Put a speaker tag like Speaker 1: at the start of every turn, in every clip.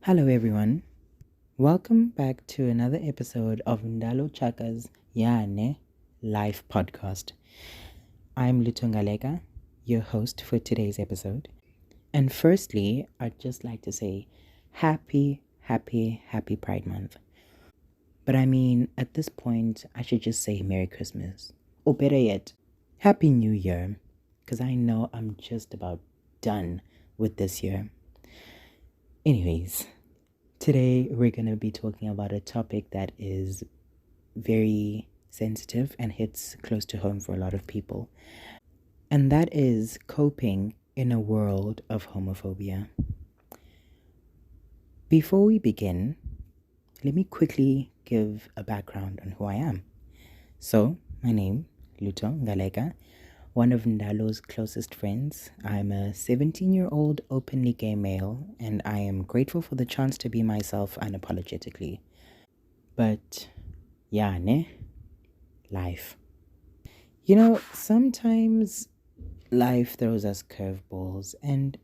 Speaker 1: Hello, everyone. Welcome back to another episode of Ndalo Chaka's Yane Live podcast. I'm Lutho, your host for today's episode. And firstly, I'd just like to say happy Pride Month. But I mean, at this point, I should just say Merry Christmas. Or better yet, Happy New Year. Because I know I'm just about done with this year. Anyways, today, we're going to be talking about a topic that is very sensitive and hits close to home for a lot of people. And that is coping in a world of homophobia. Before we begin, let me quickly give a background on who I am. So, my name, Lutho Ngalega, one of Ndalo's closest friends. I'm a 17-year-old openly gay male, and I am grateful for the chance to be myself unapologetically. But, yeah, ne? Life. Sometimes life throws us curveballs, and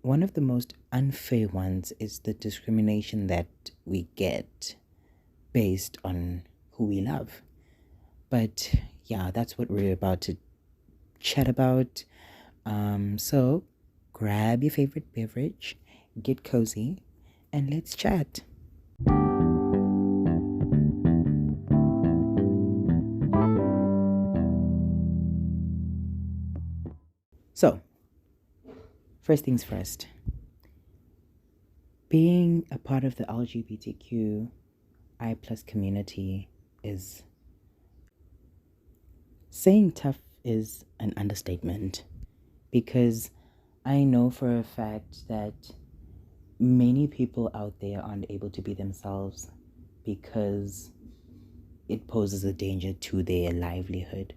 Speaker 1: one of the most unfair ones is the discrimination that we get based on who we love. But yeah, that's what we're about to chat about. So grab your favorite beverage, get cozy, and let's chat. So, first things first. Being a part of the LGBTQI plus community is saying tough is an understatement, because I know for a fact that many people out there aren't able to be themselves because it poses a danger to their livelihood.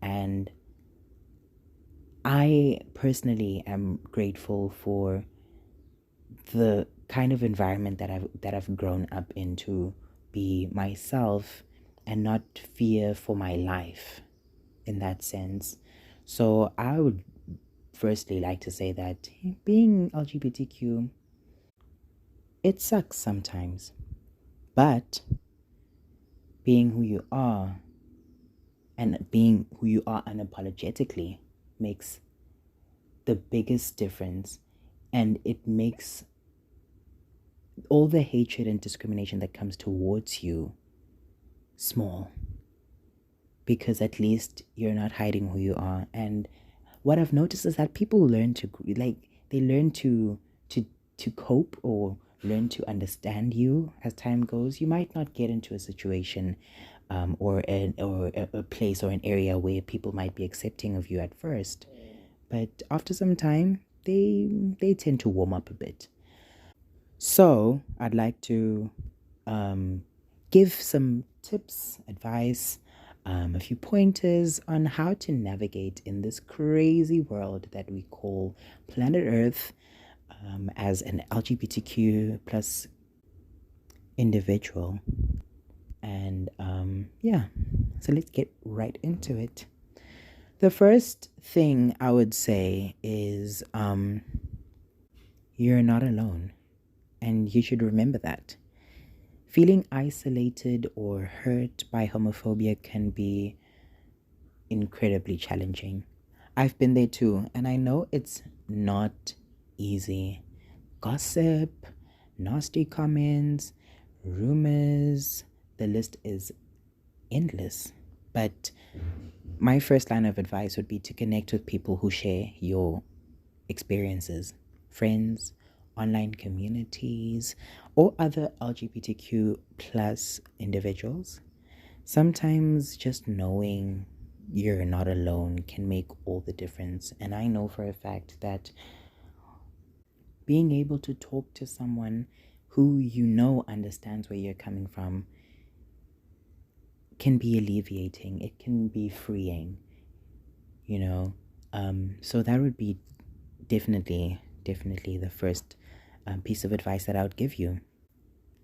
Speaker 1: And I personally am grateful for the kind of environment that I've grown up in to be myself and not fear for my life in that sense. So I would firstly like to say that being LGBTQ, it sucks sometimes, but being who you are and being who you are unapologetically makes the biggest difference, and it makes all the hatred and discrimination that comes towards you small, because at least you're not hiding who you are. And what I've noticed is that people learn to they learn to cope or learn to understand you as time goes. You might not get into a situation or a place or an area where people might be accepting of you at first, but after some time they tend to warm up a bit. So I'd like to give some tips, advice, a few pointers on how to navigate in this crazy world that we call planet Earth, as an LGBTQ plus individual. And yeah, so let's get right into it. The first thing I would say is you're not alone, and you should remember that. Feeling isolated or hurt by homophobia can be incredibly challenging. I've been there too, and I know it's not easy. Gossip, nasty comments, rumors, the list is endless. But my first line of advice would be to connect with people who share your experiences, friends, online communities, or other LGBTQ plus individuals. Sometimes just knowing you're not alone can make all the difference. And I know for a fact that being able to talk to someone who you know understands where you're coming from can be alleviating. It can be freeing, you know. So that would be definitely the first piece of advice that I would give you.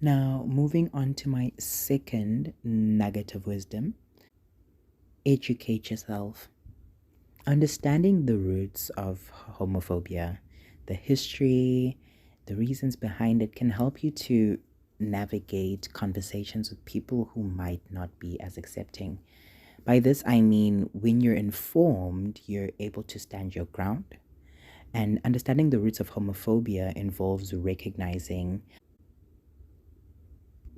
Speaker 1: Now, moving on to my second nugget of wisdom: educate yourself. Understanding the roots of homophobia, the history, the reasons behind it can help you to navigate conversations with people who might not be as accepting. By this, I mean when you're informed, you're able to stand your ground. And understanding the roots of homophobia involves recognizing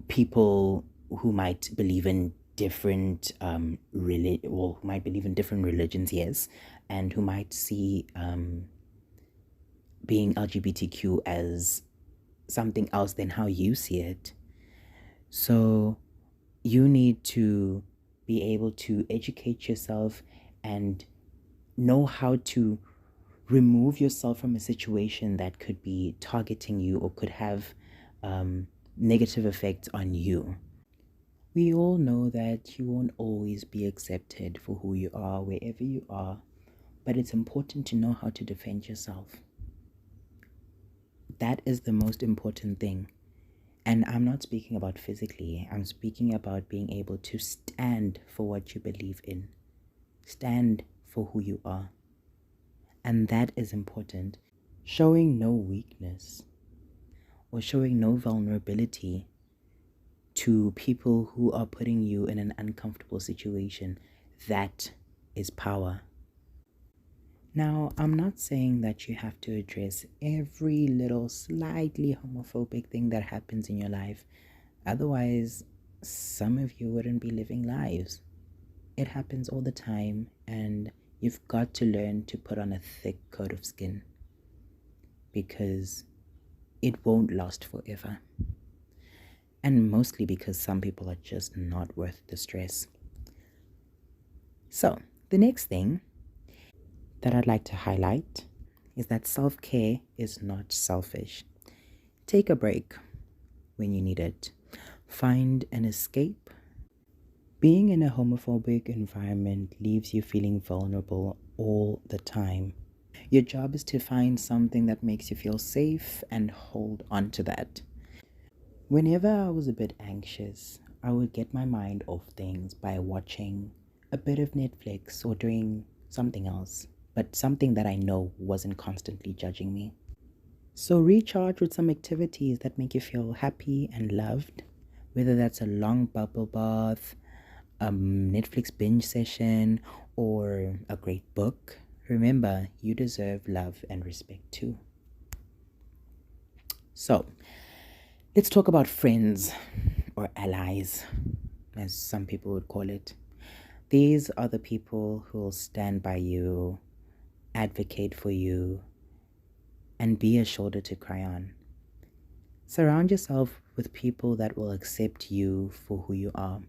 Speaker 1: people who might believe in different who might believe in different religions, yes, and who might see being LGBTQ as something else than how you see it. So you need to be able to educate yourself and know how to remove yourself from a situation that could be targeting you or could have negative effects on you. We all know that you won't always be accepted for who you are wherever you are, but it's important to know how to defend yourself. That is the most important thing. And I'm not speaking about physically, I'm speaking about being able to stand for what you believe in, stand for who you are. And that is important. Showing no weakness or showing no vulnerability to people who are putting you in an uncomfortable situation, that is power. Now, I'm not saying that you have to address every little slightly homophobic thing that happens in your life. Otherwise, some of you wouldn't be living lives. It happens all the time, and you've got to learn to put on a thick coat of skin because it won't last forever. And mostly because some people are just not worth the stress. So, the next thing that I'd like to highlight is that self-care is not selfish. Take a break when you need it. Find an escape. Being in a homophobic environment leaves you feeling vulnerable all the time. Your job is to find something that makes you feel safe and hold on to that. Whenever I was a bit anxious, I would get my mind off things by watching a bit of Netflix or doing something else, but something that I know wasn't constantly judging me. So recharge with some activities that make you feel happy and loved, whether that's a long bubble bath, a Netflix binge session, or a great book. Remember, you deserve love and respect too. So, let's talk about friends or allies, as some people would call it. These are the people who will stand by you, advocate for you, and be a shoulder to cry on. Surround yourself with people that will accept you for who you are.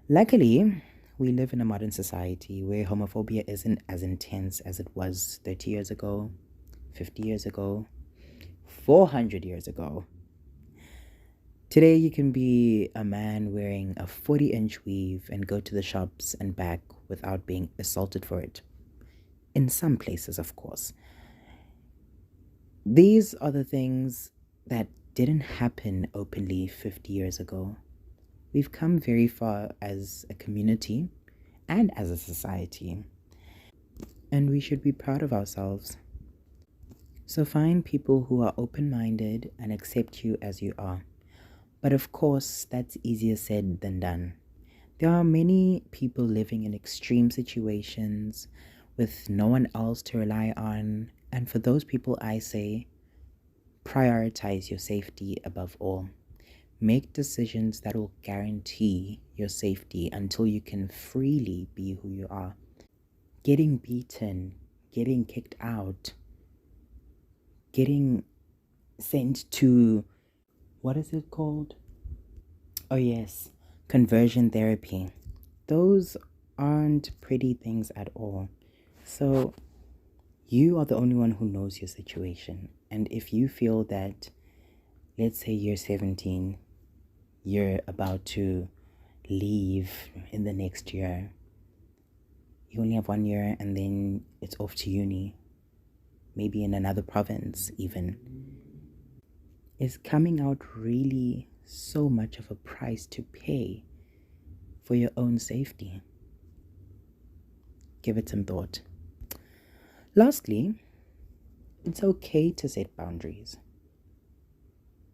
Speaker 1: Luckily, we live in a modern society where homophobia isn't as intense as it was 30 years ago, 50 years ago, 400 years ago. Today, you can be a man wearing a 40-inch weave and go to the shops and back without being assaulted for it. In some places, of course. These are the things that didn't happen openly 50 years ago. We've come very far as a community and as a society, and we should be proud of ourselves. So find people who are open-minded and accept you as you are. But of course, that's easier said than done. There are many people living in extreme situations with no one else to rely on, and for those people, I say, prioritize your safety above all. Make decisions that will guarantee your safety until you can freely be who you are. Getting beaten, getting kicked out, getting sent to, what is it called? Oh yes, conversion therapy. Those aren't pretty things at all. So you are the only one who knows your situation. And if you feel that, let's say you're 17, you're about to leave in the next year, you only have 1 year and then it's off to uni, maybe in another province even. Is coming out really so much of a price to pay for your own safety? Give it some thought. Lastly, it's okay to set boundaries.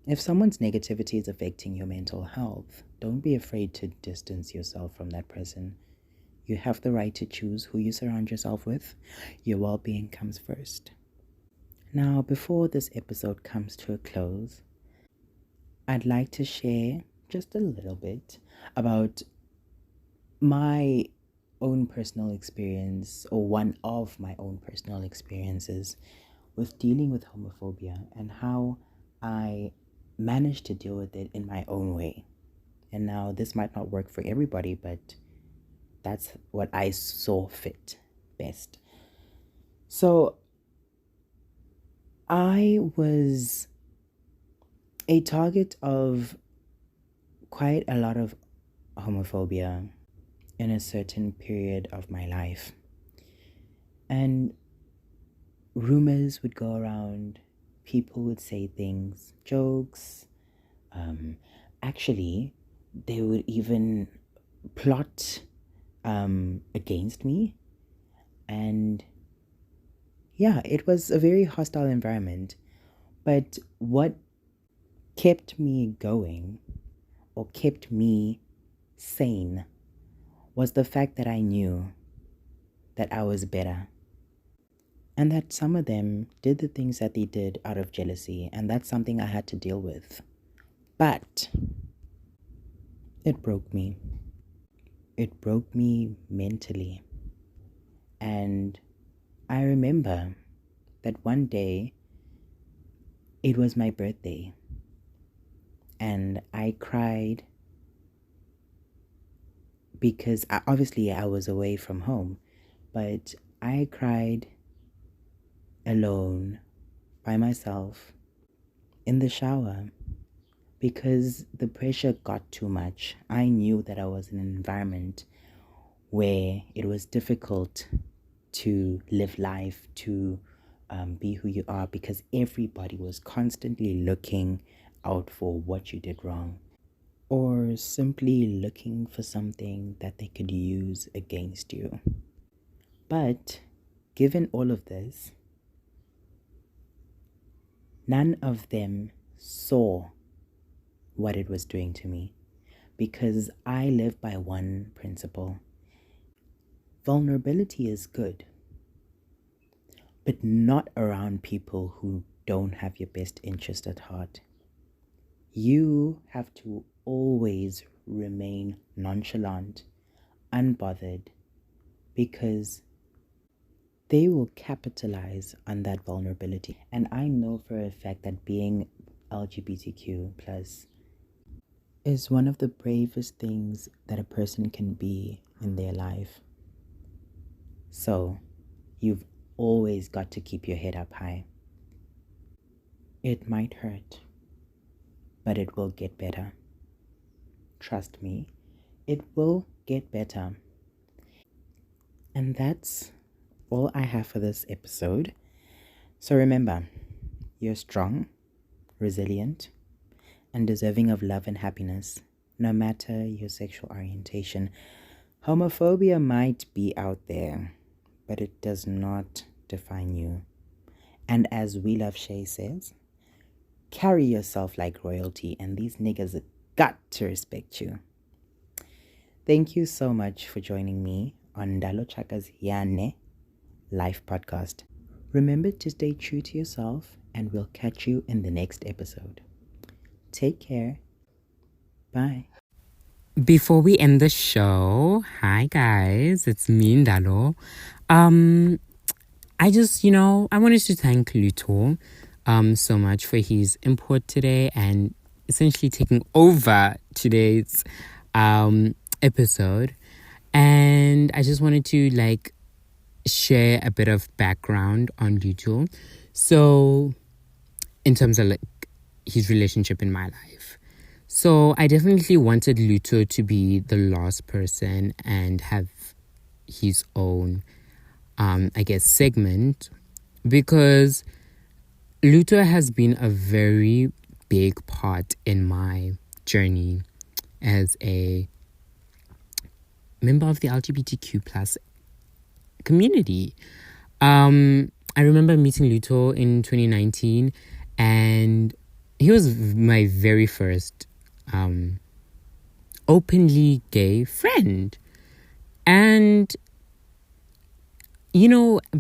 Speaker 1: If someone's negativity is affecting your mental health, don't be afraid to distance yourself from that person. You have the right to choose who you surround yourself with. Your well being comes first. Now, before this episode comes to a close, I'd like to share just a little bit about my own personal experience, or one of my own personal experiences with dealing with homophobia, and how I managed to deal with it in my own way. And now, this might not work for everybody, but that's what I saw fit best. So, I was a target of quite a lot of homophobia in a certain period of my life. And rumors would go around, people would say things, jokes. Actually, they would even plot against me. And yeah, it was a very hostile environment. But what kept me going, or kept me sane, was the fact that I knew that I was better. And that some of them did the things that they did out of jealousy, and that's something I had to deal with. But it broke me. It broke me mentally. And I remember that one day, it was my birthday, and I cried because obviously I was away from home, but I cried alone by myself in the shower because the pressure got too much. I knew that I was in an environment where it was difficult to live life, to be who you are, because everybody was constantly looking out for what you did wrong, or simply looking for something that they could use against you. But given all of this, none of them saw what it was doing to me, because I live by one principle. Vulnerability is good, but not around people who don't have your best interest at heart. You have to always remain nonchalant, unbothered, because they will capitalize on that vulnerability. And I know for a fact that being LGBTQ plus is one of the bravest things that a person can be in their life. So, you've always got to keep your head up high. It might hurt, but it will get better. Trust me, it will get better. And that's all I have for this episode. So remember, you're strong, resilient, and deserving of love and happiness, no matter your sexual orientation. Homophobia might be out there, but it does not define you. And as We Love Shay says, carry yourself like royalty, and these niggas got to respect you. Thank you so much for joining me on Ndalo Chaka's Yane Life podcast. Remember to stay true to yourself, and we'll catch you in the next episode. Take care. Bye.
Speaker 2: Before we end the show, hi guys, it's me, Ndalo. I wanted to thank Lutho so much for his input today and essentially taking over today's episode. And I just wanted to share a bit of background on Lutho. So in terms of his relationship in my life. So I definitely wanted Lutho to be the last person and have his own, segment, because Lutho has been a very big part in my journey as a member of the LGBTQ plus community. I remember meeting Lutho in 2019, and he was my very first openly gay friend. And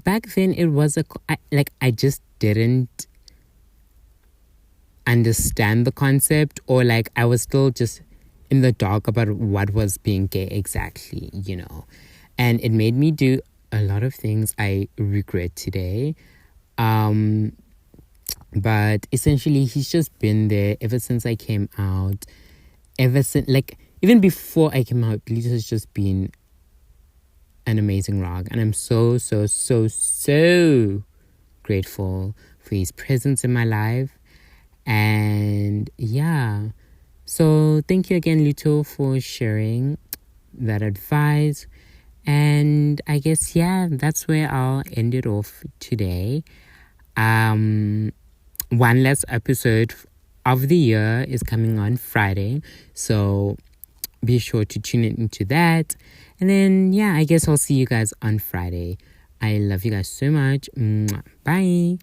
Speaker 2: back then it was I just didn't understand the concept, or I was still just in the dark about what was being gay exactly, and it made me do a lot of things I regret today. But essentially he's just been there ever since I came out, ever since, even before I came out. Lisa has just been an amazing rock, and I'm so grateful for his presence in my life. And yeah, so thank you again, Lutho, for sharing that advice. And I guess, yeah, that's where I'll end it off today. One last episode of the year is coming on Friday, so be sure to tune in into that. And then, yeah, I guess I'll see you guys on Friday. I love you guys so much. Bye.